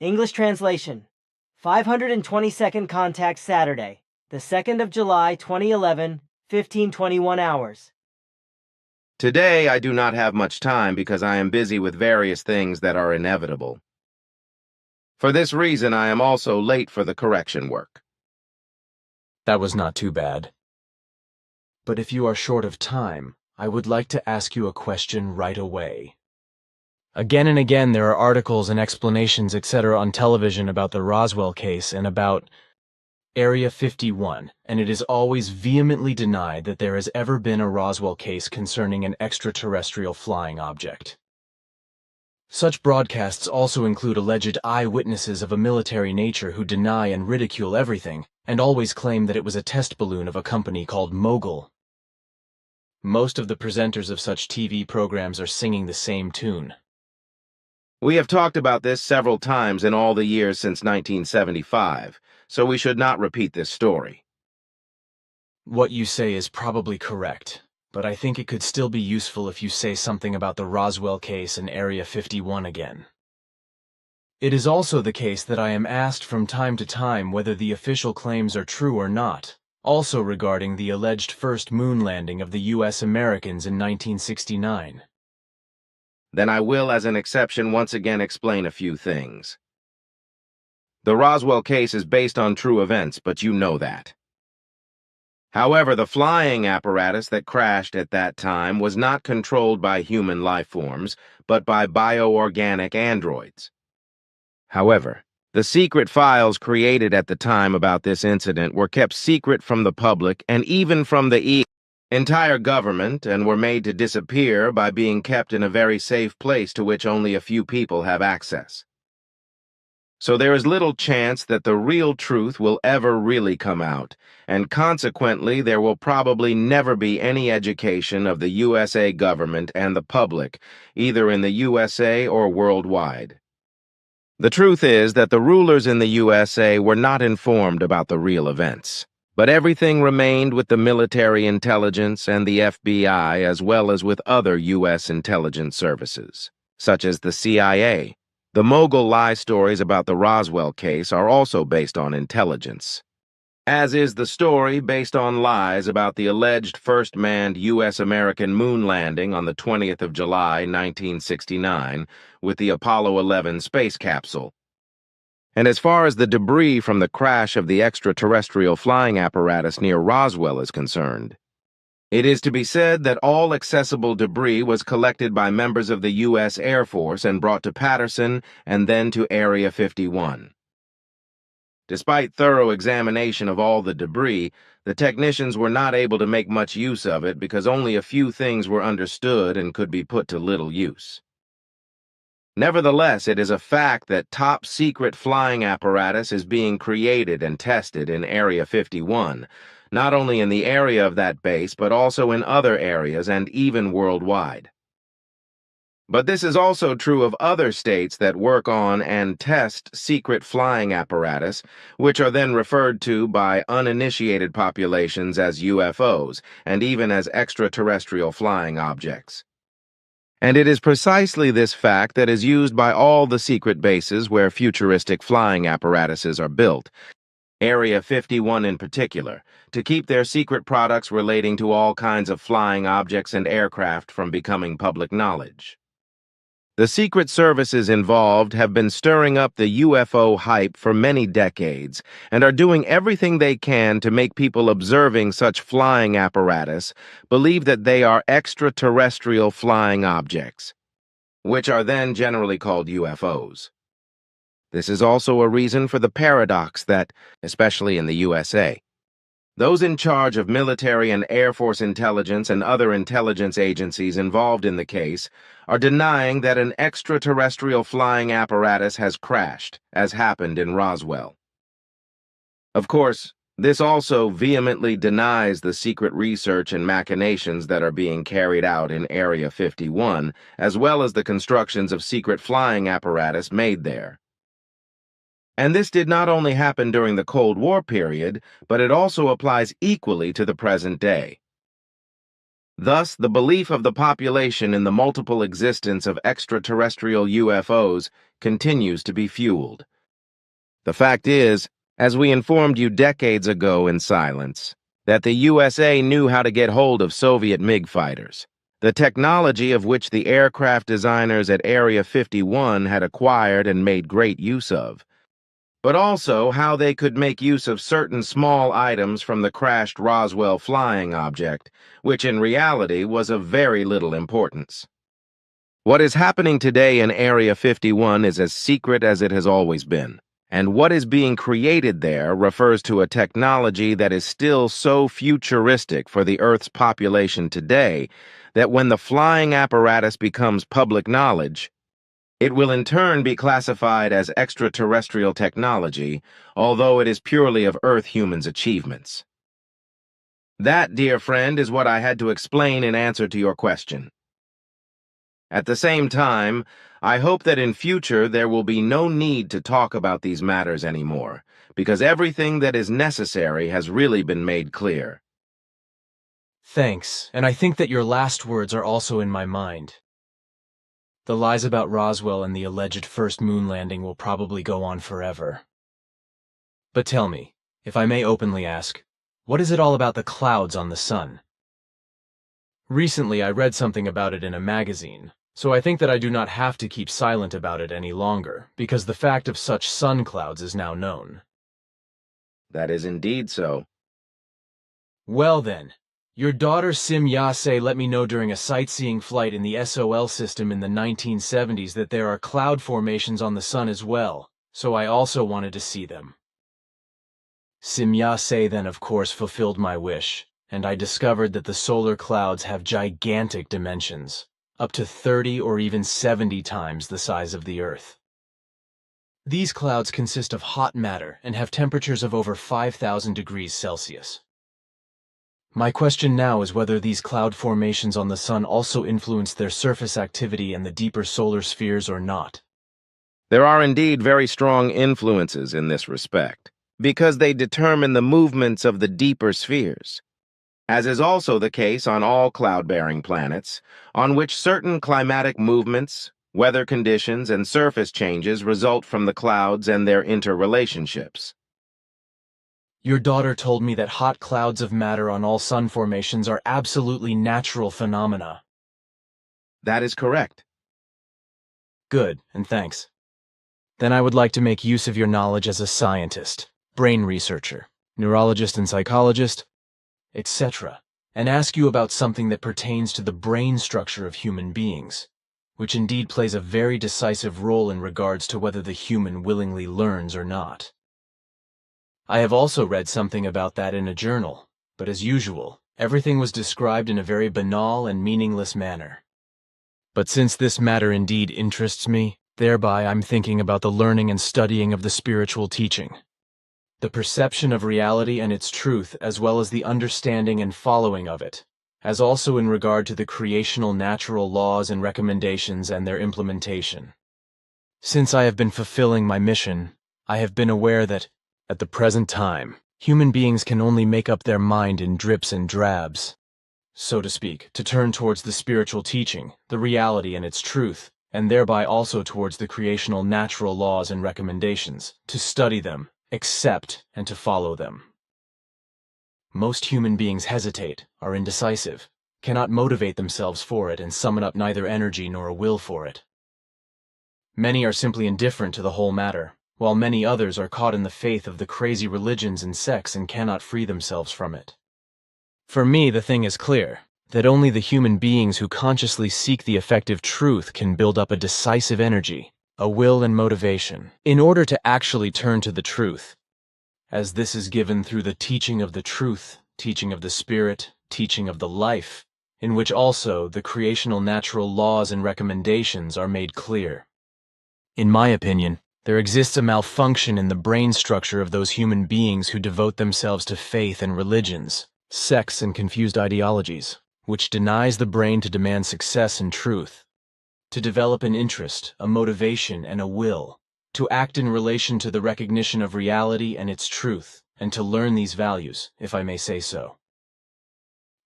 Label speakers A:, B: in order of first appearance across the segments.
A: English translation. 522nd contact Saturday, the 2nd of July, 2011, 15:21 hours.
B: Today I do not have much time because I am busy with various things that are inevitable. For this reason, I am also late for the correction work.
C: That was not too bad. But if you are short of time, I would like to ask you a question right away. Again and again there are articles and explanations, etc. on television about the Roswell case and about Area 51, and it is always vehemently denied that there has ever been a Roswell case concerning an extraterrestrial flying object. Such broadcasts also include alleged eyewitnesses of a military nature who deny and ridicule everything, and always claim that it was a test balloon of a company called Mogul. Most of the presenters of such TV programs are singing the same tune.
B: We have talked about this several times in all the years since 1975, so we should not repeat this story.
C: What you say is probably correct, but I think it could still be useful if you say something about the Roswell case and Area 51 again. It is also the case that I am asked from time to time whether the official claims are true or not, also regarding the alleged first moon landing of the U.S. Americans in 1969.
B: Then I will, as an exception, once again explain a few things. The Roswell case is based on true events, but you know that. However, the flying apparatus that crashed at that time was not controlled by human life forms, but by bioorganic androids. However, the secret files created at the time about this incident were kept secret from the public and even from the entire government, and were made to disappear by being kept in a very safe place to which only a few people have access. So there is little chance that the real truth will ever really come out, and consequently there will probably never be any education of the USA government and the public, either in the USA or worldwide. The truth is that the rulers in the USA were not informed about the real events, but everything remained with the military intelligence and the FBI, as well as with other U.S. intelligence services, such as the CIA. The Mogul lie stories about the Roswell case are also based on intelligence, as is the story based on lies about the alleged first manned U.S.-American moon landing on the 20th of July, 1969, with the Apollo 11 space capsule. And as far as the debris from the crash of the extraterrestrial flying apparatus near Roswell is concerned, it is to be said that all accessible debris was collected by members of the U.S. Air Force and brought to Patterson and then to Area 51. Despite thorough examination of all the debris, the technicians were not able to make much use of it because only a few things were understood and could be put to little use. Nevertheless, it is a fact that top-secret flying apparatus is being created and tested in Area 51, not only in the area of that base, but also in other areas and even worldwide. But this is also true of other states that work on and test secret flying apparatus, which are then referred to by uninitiated populations as UFOs, and even as extraterrestrial flying objects. And it is precisely this fact that is used by all the secret bases where futuristic flying apparatuses are built, Area 51 in particular, to keep their secret products relating to all kinds of flying objects and aircraft from becoming public knowledge. The secret services involved have been stirring up the UFO hype for many decades and are doing everything they can to make people observing such flying apparatus believe that they are extraterrestrial flying objects, which are then generally called UFOs. This is also a reason for the paradox that, especially in the USA, those in charge of military and Air Force intelligence and other intelligence agencies involved in the case are denying that an extraterrestrial flying apparatus has crashed, as happened in Roswell. Of course, this also vehemently denies the secret research and machinations that are being carried out in Area 51, as well as the constructions of secret flying apparatus made there. And this did not only happen during the Cold War period, but it also applies equally to the present day. Thus, the belief of the population in the multiple existence of extraterrestrial UFOs continues to be fueled. The fact is, as we informed you decades ago in silence, that the USA knew how to get hold of Soviet MiG fighters, the technology of which the aircraft designers at Area 51 had acquired and made great use of, but also how they could make use of certain small items from the crashed Roswell flying object, which in reality was of very little importance. What is happening today in Area 51 is as secret as it has always been, and what is being created there refers to a technology that is still so futuristic for the Earth's population today that when the flying apparatus becomes public knowledge, it will in turn be classified as extraterrestrial technology, although it is purely of Earth humans' achievements. That, dear friend, is what I had to explain in answer to your question. At the same time, I hope that in future there will be no need to talk about these matters anymore, because everything that is necessary has really been made clear.
C: Thanks, and I think that your last words are also in my mind. The lies about Roswell and the alleged first moon landing will probably go on forever. But tell me, if I may openly ask, what is it all about the clouds on the sun? Recently I read something about it in a magazine, so I think that I do not have to keep silent about it any longer, because the fact of such sun clouds is now known.
B: That is indeed so.
C: Well then, your daughter Sim Yase let me know during a sightseeing flight in the SOL system in the 1970s that there are cloud formations on the sun as well, so I also wanted to see them. Sim Yase then of course fulfilled my wish, and I discovered that the solar clouds have gigantic dimensions, up to 30 or even 70 times the size of the Earth. These clouds consist of hot matter and have temperatures of over 5,000 degrees Celsius. My question now is whether these cloud formations on the sun also influence their surface activity and the deeper solar spheres or not.
B: There are indeed very strong influences in this respect, because they determine the movements of the deeper spheres, as is also the case on all cloud-bearing planets, on which certain climatic movements, weather conditions, and surface changes result from the clouds and their interrelationships.
C: Your daughter told me that hot clouds of matter on all sun formations are absolutely natural phenomena.
B: That is correct.
C: Good, and thanks. Then I would like to make use of your knowledge as a scientist, brain researcher, neurologist and psychologist, etc., and ask you about something that pertains to the brain structure of human beings, which indeed plays a very decisive role in regards to whether the human willingly learns or not. I have also read something about that in a journal, but as usual, everything was described in a very banal and meaningless manner. But since this matter indeed interests me, thereby I'm thinking about the learning and studying of the spiritual teaching, the perception of reality and its truth, as well as the understanding and following of it, as also in regard to the creational natural laws and recommendations and their implementation. Since I have been fulfilling my mission, I have been aware that, at the present time, human beings can only make up their mind in drips and drabs, so to speak, to turn towards the spiritual teaching, the reality and its truth, and thereby also towards the creational natural laws and recommendations, to study them, accept, and to follow them. Most human beings hesitate, are indecisive, cannot motivate themselves for it, and summon up neither energy nor a will for it. Many are simply indifferent to the whole matter, while many others are caught in the faith of the crazy religions and sects and cannot free themselves from it. For me, the thing is clear, that only the human beings who consciously seek the effective truth can build up a decisive energy, a will and motivation, in order to actually turn to the truth, as this is given through the teaching of the truth, teaching of the spirit, teaching of the life, in which also the creational natural laws and recommendations are made clear. In my opinion, there exists a malfunction in the brain structure of those human beings who devote themselves to faith and religions, sects and confused ideologies, which denies the brain to demand success and truth, to develop an interest, a motivation, and a will, to act in relation to the recognition of reality and its truth, and to learn these values, if I may say so.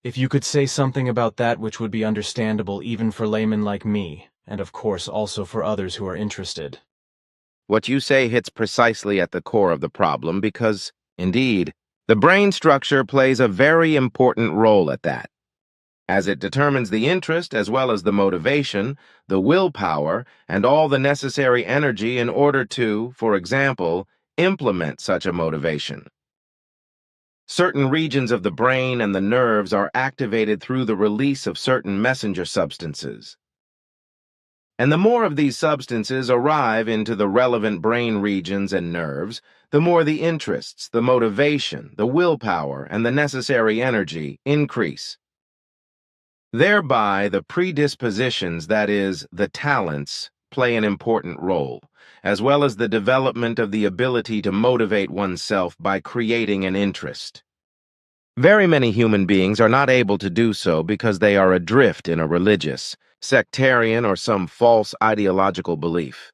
C: If you could say something about that which would be understandable even for laymen like me, and of course also for others who are interested.
B: What you say hits precisely at the core of the problem because, indeed, the brain structure plays a very important role at that, as it determines the interest as well as the motivation, the willpower, and all the necessary energy in order to, for example, implement such a motivation. Certain regions of the brain and the nerves are activated through the release of certain messenger substances. And the more of these substances arrive into the relevant brain regions and nerves, the more the interests, the motivation, the willpower, and the necessary energy increase. Thereby, the predispositions, that is, the talents, play an important role, as well as the development of the ability to motivate oneself by creating an interest. Very many human beings are not able to do so because they are adrift in a religious, sectarian, or some false ideological belief,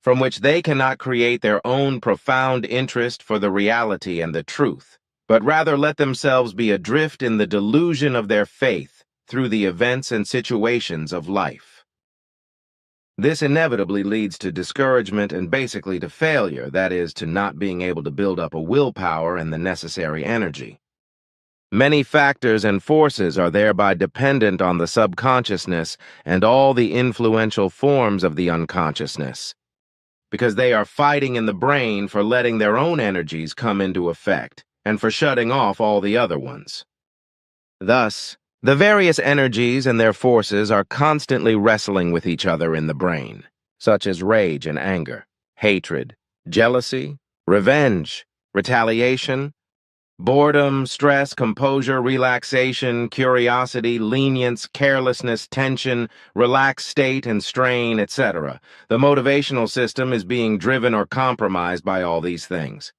B: from which they cannot create their own profound interest for the reality and the truth, but rather let themselves be adrift in the delusion of their faith through the events and situations of life. This inevitably leads to discouragement and basically to failure, that is, to not being able to build up a willpower and the necessary energy. Many factors and forces are thereby dependent on the subconsciousness and all the influential forms of the unconsciousness, because they are fighting in the brain for letting their own energies come into effect and for shutting off all the other ones. Thus, the various energies and their forces are constantly wrestling with each other in the brain, such as rage and anger, hatred, jealousy, revenge, retaliation, boredom, stress, composure, relaxation, curiosity, lenience, carelessness, tension, relaxed state and strain, etc. The motivational system is being driven or compromised by all these things.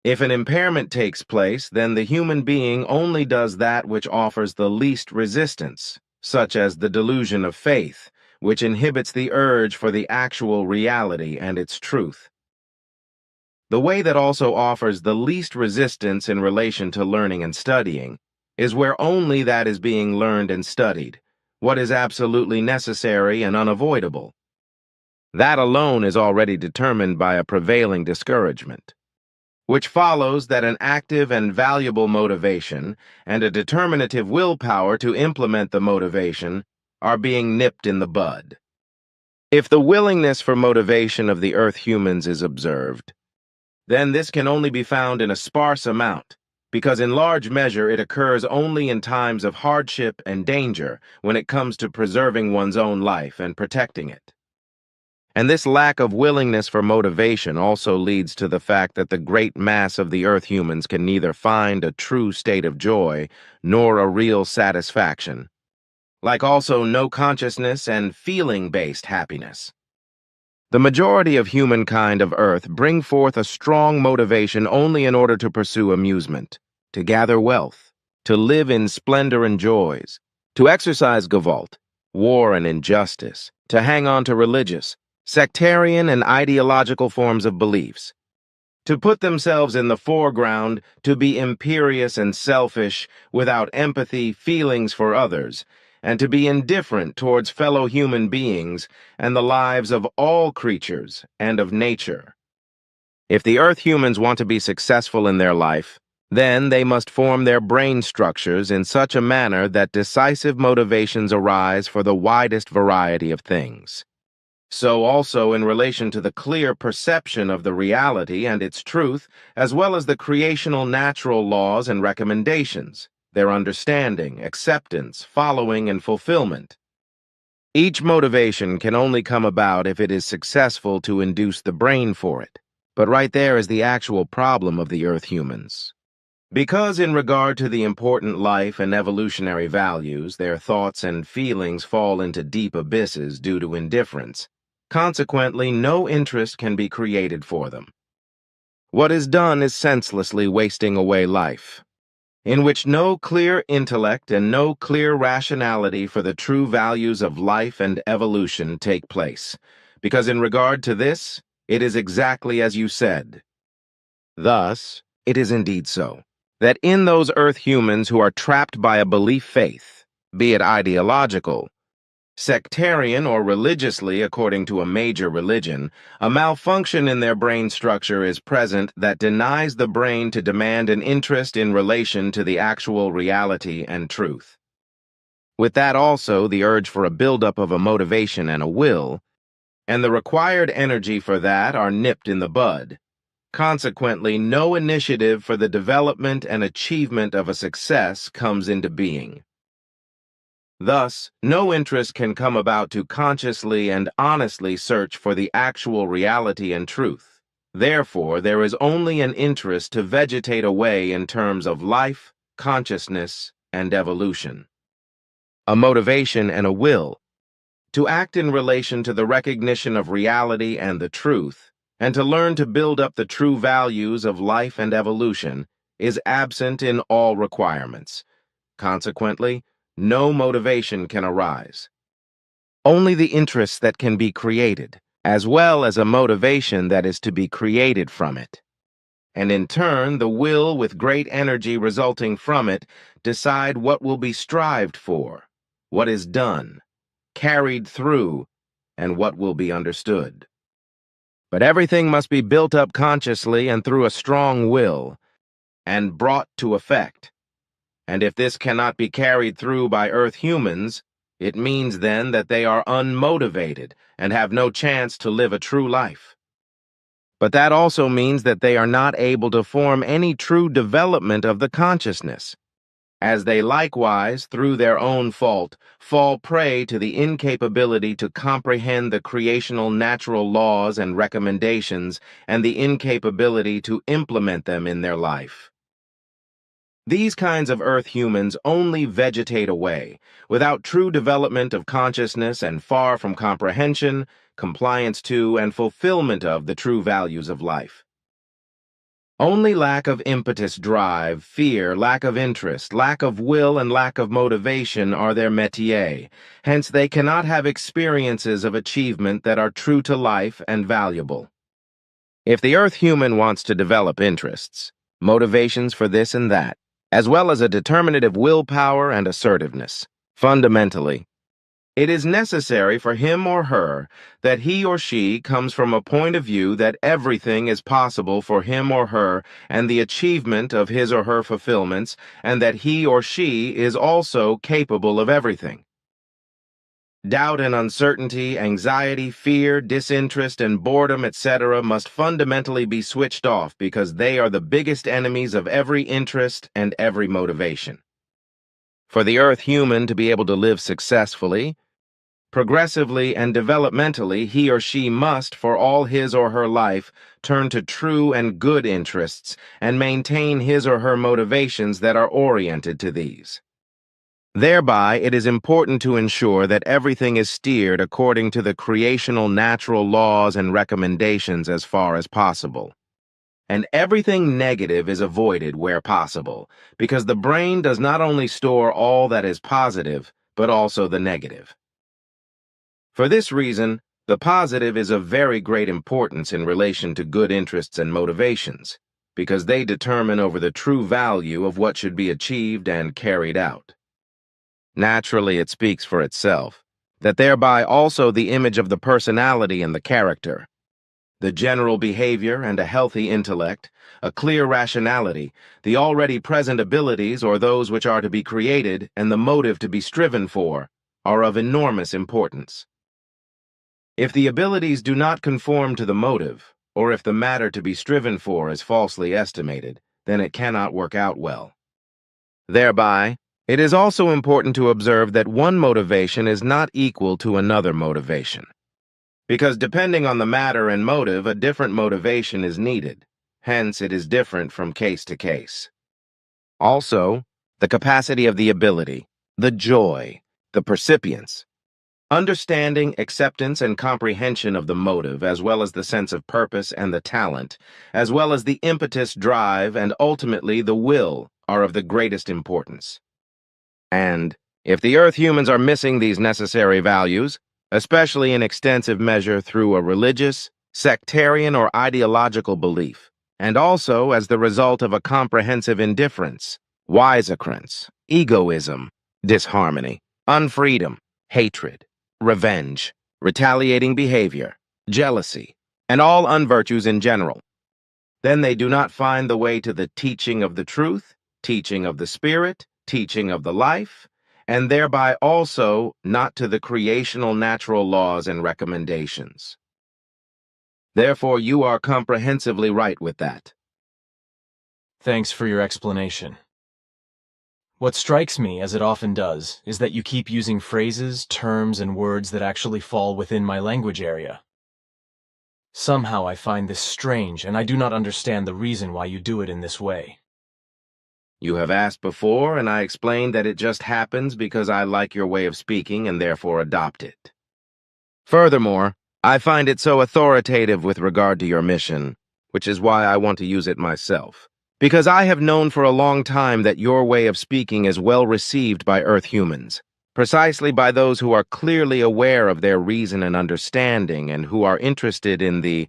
B: If an impairment takes place, then the human being only does that which offers the least resistance, such as the delusion of faith, which inhibits the urge for the actual reality and its truth. The way that also offers the least resistance in relation to learning and studying is where only that is being learned and studied, what is absolutely necessary and unavoidable. That alone is already determined by a prevailing discouragement, which follows that an active and valuable motivation and a determinative willpower to implement the motivation are being nipped in the bud. If the willingness for motivation of the Earth humans is observed, then this can only be found in a sparse amount, because in large measure it occurs only in times of hardship and danger when it comes to preserving one's own life and protecting it. And this lack of willingness for motivation also leads to the fact that the great mass of the Earth humans can neither find a true state of joy nor a real satisfaction, like also no consciousness and feeling-based happiness. The majority of humankind of Earth bring forth a strong motivation only in order to pursue amusement, to gather wealth, to live in splendor and joys, to exercise Gewalt, war and injustice, to hang on to religious, sectarian and ideological forms of beliefs, to put themselves in the foreground, to be imperious and selfish, without empathy, feelings for others, and to be indifferent towards fellow human beings and the lives of all creatures and of nature. If the Earth humans want to be successful in their life, then they must form their brain structures in such a manner that decisive motivations arise for the widest variety of things. So also in relation to the clear perception of the reality and its truth, as well as the creational natural laws and recommendations, their understanding, acceptance, following, and fulfillment. Each motivation can only come about if it is successful to induce the brain for it. But right there is the actual problem of the Earth humans. Because in regard to the important life and evolutionary values, their thoughts and feelings fall into deep abysses due to indifference. Consequently, no interest can be created for them. What is done is senselessly wasting away life, in which no clear intellect and no clear rationality for the true values of life and evolution take place, because in regard to this, it is exactly as you said. Thus, it is indeed so, that in those Earth humans who are trapped by a belief faith, be it ideological, Sectarian or religiously, according to a major religion, a malfunction in their brain structure is present that denies the brain to demand an interest in relation to the actual reality and truth. With that also the urge for a buildup of a motivation and a will, and the required energy for that are nipped in the bud. Consequently, no initiative for the development and achievement of a success comes into being. Thus, no interest can come about to consciously and honestly search for the actual reality and truth. Therefore, there is only an interest to vegetate away in terms of life, consciousness, and evolution. A motivation and a will, to act in relation to the recognition of reality and the truth, and to learn to build up the true values of life and evolution, is absent in all requirements. Consequently, no motivation can arise. Only the interests that can be created, as well as a motivation that is to be created from it. And in turn, the will with great energy resulting from it decide what will be strived for, what is done, carried through, and what will be understood. But everything must be built up consciously and through a strong will, and brought to effect. And if this cannot be carried through by Earth humans, it means then that they are unmotivated and have no chance to live a true life. But that also means that they are not able to form any true development of the consciousness, as they likewise, through their own fault, fall prey to the incapability to comprehend the creational natural laws and recommendations and the incapability to implement them in their life. These kinds of Earth humans only vegetate away, without true development of consciousness and far from comprehension, compliance to, and fulfillment of the true values of life. Only lack of impetus, drive, fear, lack of interest, lack of will, and lack of motivation are their métier. Hence, they cannot have experiences of achievement that are true to life and valuable. If the Earth human wants to develop interests, motivations for this and that, as well as a determinative willpower and assertiveness, fundamentally, it is necessary for him or her that he or she comes from a point of view that everything is possible for him or her and the achievement of his or her fulfillments, and that he or she is also capable of everything. Doubt and uncertainty, anxiety, fear, disinterest, and boredom, etc. must fundamentally be switched off because they are the biggest enemies of every interest and every motivation. For the Earth human to be able to live successfully, progressively, and developmentally, he or she must, for all his or her life, turn to true and good interests and maintain his or her motivations that are oriented to these. Thereby, it is important to ensure that everything is steered according to the creational natural laws and recommendations as far as possible. And everything negative is avoided where possible, because the brain does not only store all that is positive, but also the negative. For this reason, the positive is of very great importance in relation to good interests and motivations, because they determine over the true value of what should be achieved and carried out. Naturally, it speaks for itself, that thereby also the image of the personality and the character, the general behavior and a healthy intellect, a clear rationality, the already present abilities or those which are to be created, and the motive to be striven for, are of enormous importance. If the abilities do not conform to the motive, or if the matter to be striven for is falsely estimated, then it cannot work out well. Thereby, it is also important to observe that one motivation is not equal to another motivation, because depending on the matter and motive, a different motivation is needed. Hence, it is different from case to case. Also, the capacity of the ability, the joy, the percipience, understanding, acceptance, and comprehension of the motive, as well as the sense of purpose and the talent, as well as the impetus, drive, and ultimately the will, are of the greatest importance. And, if the Earth humans are missing these necessary values, especially in extensive measure through a religious, sectarian, or ideological belief, and also as the result of a comprehensive indifference, wisecrance, egoism, disharmony, unfreedom, hatred, revenge, retaliating behavior, jealousy, and all unvirtues in general. Then they do not find the way to the teaching of the truth, teaching of the Spirit, teaching of the life, and thereby also not to the creational natural laws and recommendations. Therefore, you are comprehensively right with that.
C: Thanks for your explanation. What strikes me, as it often does, is that you keep using phrases, terms, and words that actually fall within my language area. Somehow I find this strange, and I do not understand the reason why you do it in this way.
B: You have asked before, and I explained that it just happens because I like your way of speaking and therefore adopt it. Furthermore, I find it so authoritative with regard to your mission, which is why I want to use it myself. Because I have known for a long time that your way of speaking is well received by Earth humans, precisely by those who are clearly aware of their reason and understanding and who are interested in the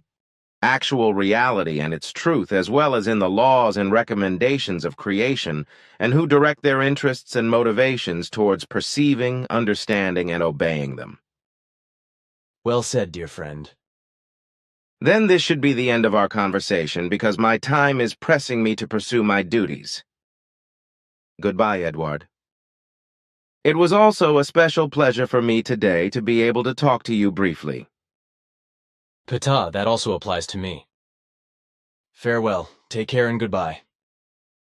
B: actual reality and its truth, as well as in the laws and recommendations of creation, and who direct their interests and motivations towards perceiving, understanding, and obeying them.
C: Well said, dear friend.
B: Then this should be the end of our conversation, because my time is pressing me to pursue my duties. Goodbye, Edward. It was also a special pleasure for me today to be able to talk to you briefly.
C: Ptah, that also applies to me. Farewell, take care and goodbye.